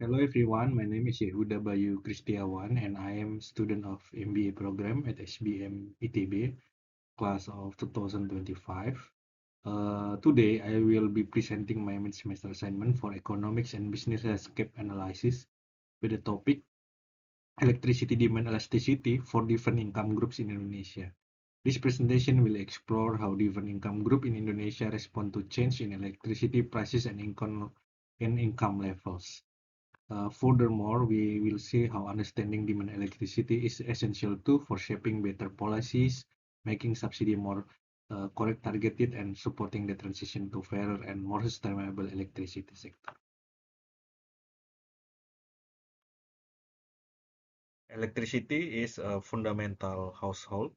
Hello everyone, my name is Yehuda Bayu Kristiawan and I am student of MBA program at SBM ITB, class of 2025. Today I will be presenting my mid-semester assignment for Economics and Business Landscape Analysis with the topic Electricity Demand Elasticity for Different Income Groups in Indonesia. This presentation will explore how different income groups in Indonesia respond to change in electricity prices and income levels. Furthermore, we will see how understanding demand electricity is essential too for shaping better policies, making subsidy more correct targeted, and supporting the transition to fairer and more sustainable electricity sector. Electricity is a fundamental household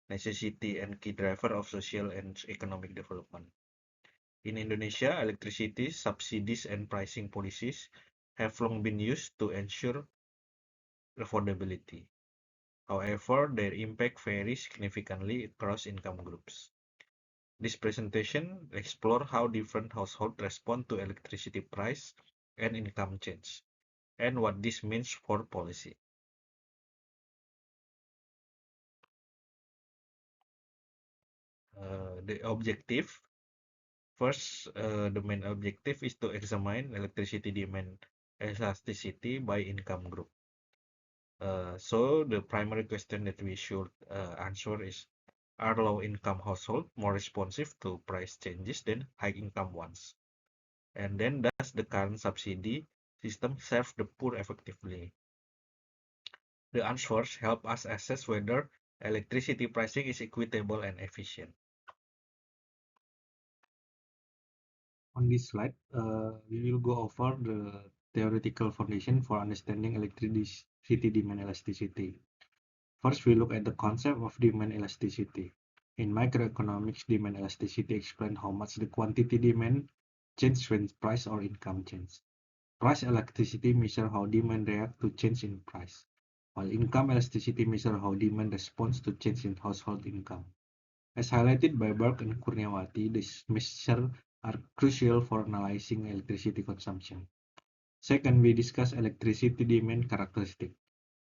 necessity and key driver of social and economic development. In Indonesia, electricity subsidies and pricing policies have long been used to ensure affordability. However, their impact varies significantly across income groups. This presentation explores how different households respond to electricity price and income change, and what this means for policy. The main objective is to examine electricity demand elasticity by income group. So the primary question that we should answer is, are low-income households more responsive to price changes than high-income ones? And then does the current subsidy system serve the poor effectively? The answers help us assess whether electricity pricing is equitable and efficient. On this slide, we will go over the theoretical foundation for understanding electricity demand elasticity. First, we look at the concept of demand elasticity. In microeconomics, demand elasticity explains how much the quantity demand changes when price or income change. Price elasticity measures how demand reacts to change in price, while income elasticity measures how demand responds to change in household income. As highlighted by Berg and Kurniawati, these measures are crucial for analyzing electricity consumption. Second, we discuss electricity demand characteristics.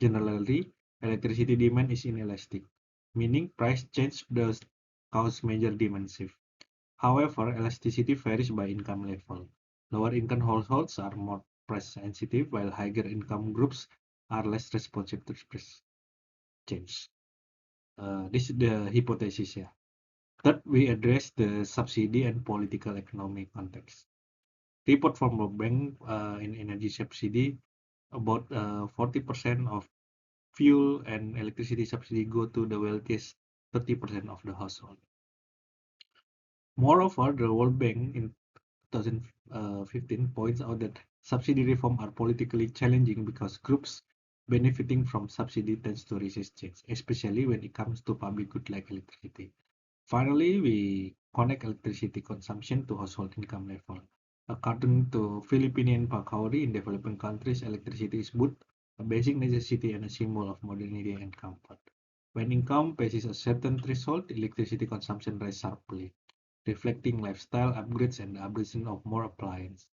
Generally, electricity demand is inelastic, meaning price change does cause major demand shift. However, elasticity varies by income level. Lower income households are more price sensitive, while higher income groups are less responsive to price change. This is the hypothesis here. Third, we address the subsidy and political economic context. Report from World Bank in energy subsidy, about 40% of fuel and electricity subsidy go to the wealthiest 30% of the household. Moreover, the World Bank in 2015 points out that subsidy reform are politically challenging because groups benefiting from subsidy tends to resist change, especially when it comes to public goods like electricity. Finally, we connect electricity consumption to household income level. According to Philippine Pakhauri, in developing countries, electricity is both a basic necessity and a symbol of modernity and comfort. When income passes a certain threshold, electricity consumption rises sharply, reflecting lifestyle upgrades and the abolition of more appliances.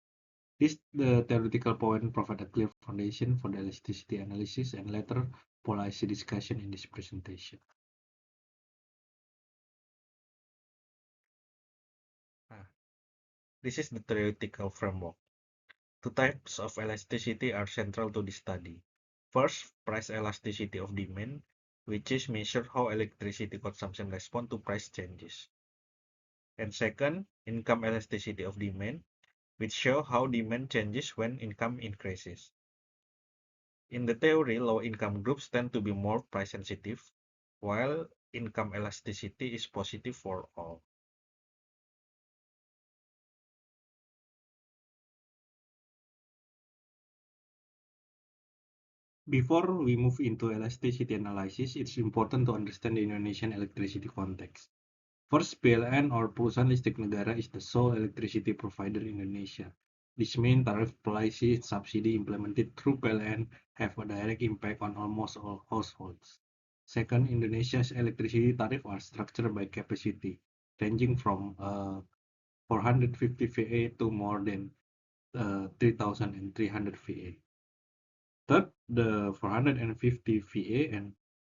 The theoretical point provide a clear foundation for the elasticity analysis and later policy discussion in this presentation. This is the theoretical framework. Two types of elasticity are central to this study. First, price elasticity of demand, which is measured how electricity consumption responds to price changes. And second, income elasticity of demand, which show how demand changes when income increases. In the theory, low-income groups tend to be more price sensitive, while income elasticity is positive for all. Before we move into elasticity analysis, it's important to understand the Indonesian electricity context. First, PLN or Perusahaan Listrik Negara is the sole electricity provider in Indonesia. This means tariff policy and subsidy implemented through PLN have a direct impact on almost all households. Second, Indonesia's electricity tariff are structured by capacity, ranging from 450 VA to more than 3,300 VA. Third, the 450 VA and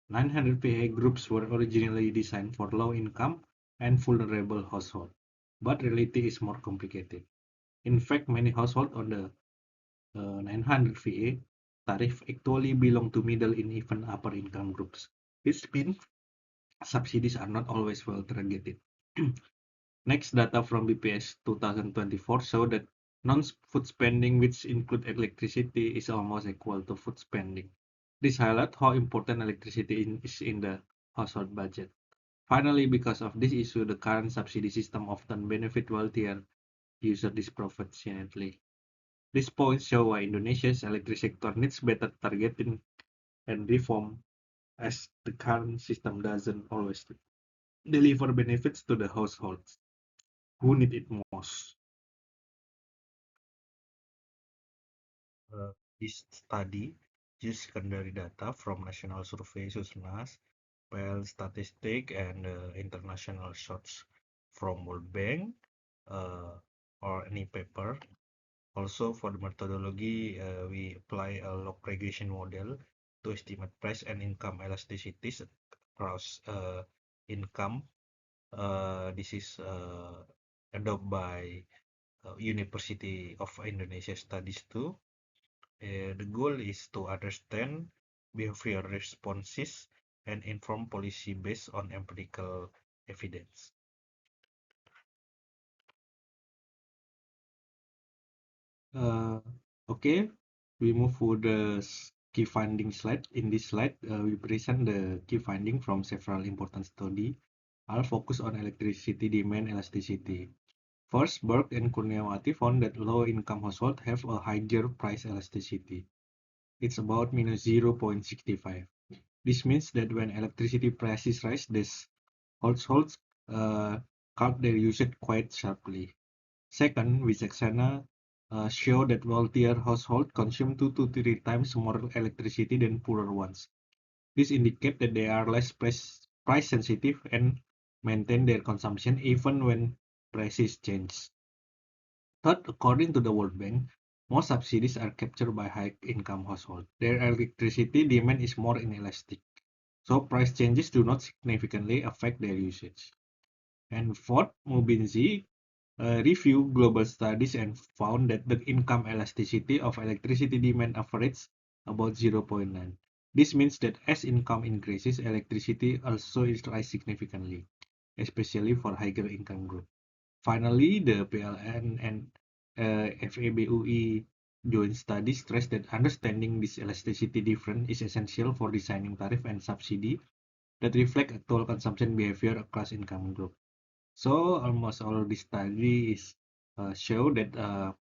900 VA groups were originally designed for low-income and vulnerable households, but reality is more complicated. In fact, many households on the 900 VA tariff actually belong to middle and even upper income groups. This means subsidies are not always well targeted. Next, data from BPS 2024 show that non-food spending, which include electricity, is almost equal to food spending. This highlights how important electricity is in the household budget. Finally, because of this issue, the current subsidy system often benefit wealthier users disproportionately. These points show why Indonesia's electric sector needs better targeting and reform, as the current system doesn't always deliver benefits to the households who need it most. Uh, this study used secondary data from national survey SUSNAS, PL statistic, and international sources from World Bank or any paper. Also, for the methodology, we apply a log regression model to estimate price and income elasticities across income. This is adopted by University of Indonesia Studies too. The goal is to understand behavior responses and inform policy based on empirical evidence. Okay, we move to the key finding slide. In this slide, we present the key finding from several important studies. I'll focus on electricity demand elasticity. First, Berg and Kurniawati found that low-income households have a higher price elasticity. It's about minus 0.65. This means that when electricity prices rise, these households cut their usage quite sharply. Second, Wicaksana show that wealthier households consume 2 to 3 times more electricity than poorer ones. This indicates that they are less price sensitive and maintain their consumption even when prices change. Third, according to the World Bank, most subsidies are captured by high-income households. Their electricity demand is more inelastic, so price changes do not significantly affect their usage. And fourth, Mubinzi reviewed global studies and found that the income elasticity of electricity demand averages about 0.9. This means that as income increases, electricity also rises significantly, especially for higher income groups. Finally, the PLN and FEBUI joint study stressed that understanding this elasticity difference is essential for designing tariff and subsidy that reflect actual consumption behavior across income groups. So almost all the studies show that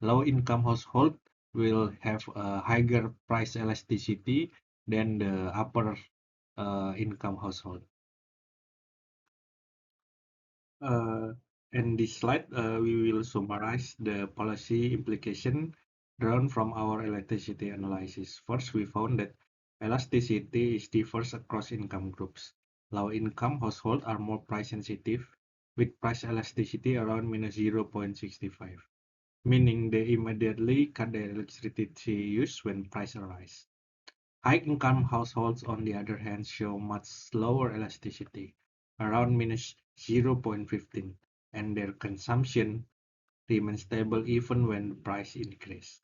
low-income household will have a higher price elasticity than the upper income household. Uh, in this slide, we will summarize the policy implication drawn from our elasticity analysis. First, we found that elasticity is diverse across income groups. Low-income households are more price sensitive, with price elasticity around minus 0.65, meaning they immediately cut their electricity use when prices rise. High-income households, on the other hand, show much lower elasticity, around minus 0.15, and their consumption remains stable even when the price increase.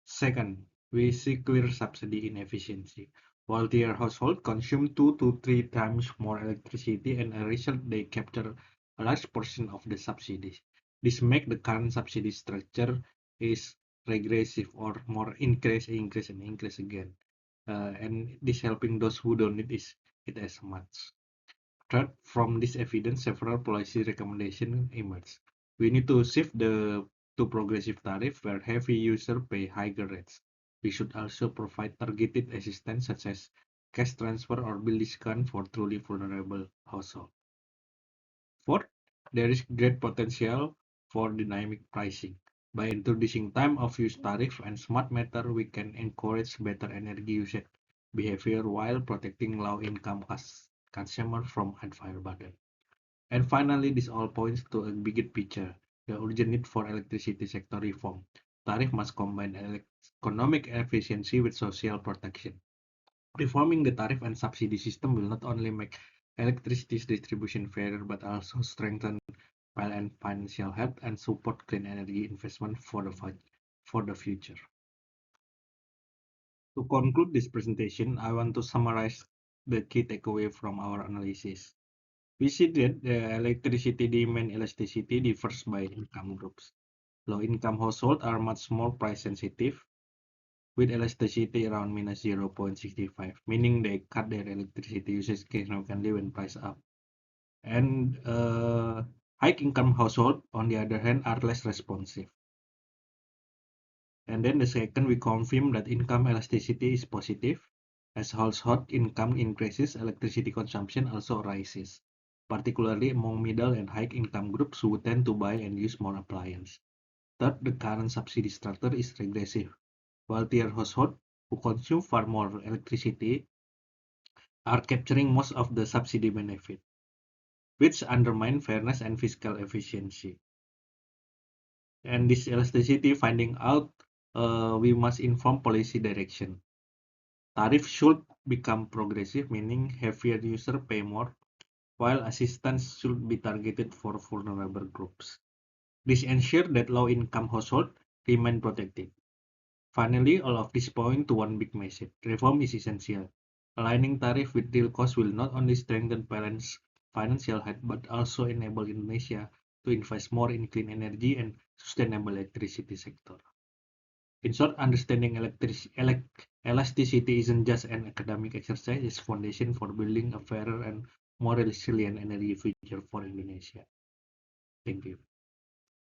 Second, we see clear subsidy inefficiency. Wealthier households consume 2 to 3 times more electricity, and as a result, they capture a large portion of the subsidies. This makes the current subsidy structure is regressive or more increase, and increase again. And this helping those who don't need it as much. Third, from this evidence, several policy recommendations emerge. We need to shift to progressive tariff where heavy users pay higher rates. We should also provide targeted assistance such as cash transfer or bill discount for truly vulnerable households. Fourth, there is great potential for dynamic pricing. By introducing time of use tariff and smart meter, we can encourage better energy usage behavior while protecting low-income consumers from unfair burden. And finally, this all points to a bigger picture, the urgent need for electricity sector reform. tariff must combine economic efficiency with social protection. Reforming the tariff and subsidy system will not only make electricity distribution fairer but also strengthen PLN financial health and support clean energy investment for the future. To conclude this presentation, I want to summarize the key takeaway from our analysis. We see that the electricity demand elasticity differs by income groups. Low-income households are much more price sensitive, with elasticity around minus 0.65, meaning they cut their electricity usage significantly when price up. And high-income households, on the other hand, are less responsive. And then the second, we confirm that income elasticity is positive. As household income increases, electricity consumption also rises, particularly among middle and high income groups who tend to buy and use more appliances. Third, the current subsidy structure is regressive. Wealthier households who consume far more electricity are capturing most of the subsidy benefit, which undermine fairness and fiscal efficiency. And this elasticity finding out, we must inform policy direction. Tariff should become progressive, meaning heavier users pay more, while assistance should be targeted for vulnerable groups. This ensures that low-income households remain protected. Finally, all of this point to one big message: reform is essential. Aligning tariff with real cost will not only strengthen parents' financial health, but also enable Indonesia to invest more in clean energy and sustainable electricity sector. In short, understanding elasticity isn't just an academic exercise, it's foundation for building a fairer and more resilient energy future for Indonesia. Thank you.